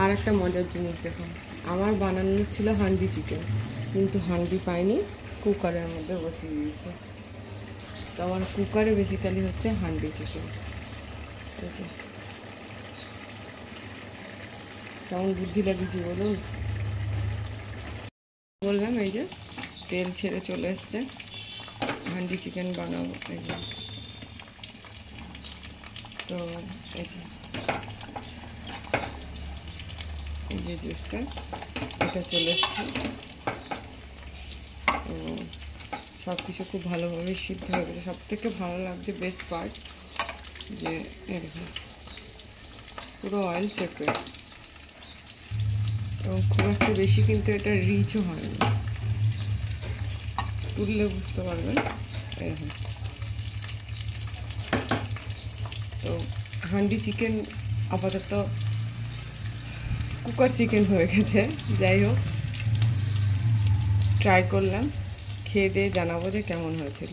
আর একটা মজার জিনিস দেখো, আমার বানানোর ছিল হান্ডি চিকেন, কিন্তু হান্ডি পাইনি, কুকারের মধ্যে বসিয়ে দিয়েছি। তো আমার কুকারে বেসিক্যালি হচ্ছে হান্ডি চিকেন। এই যে কেমন বুদ্ধি লাগিয়েছি বলুন। বললাম এই যে তেল ছেড়ে চলে এসছে, হান্ডি চিকেন বানাবো। এই যে তো এই যে জুসটা এটা চলে এসছে। তো সব কিছু খুব ভালোভাবে সিদ্ধ হয়ে গেছে। সব থেকে ভালো লাগছে বেস্ট পার্ট যে এরকম পুরো অয়েল সেপারেট, এবং খুব একটা বেশি কিন্তু এটা রিচও হয় না, তুললে বুঝতে পারবেন এরকম। তো হান্ডি চিকেন আপাতত কুকার চিকেন হয়ে গেছে। যাই হোক, ট্রাই করলাম, খেয়ে দিয়ে জানাবো যে কেমন হয়েছিল।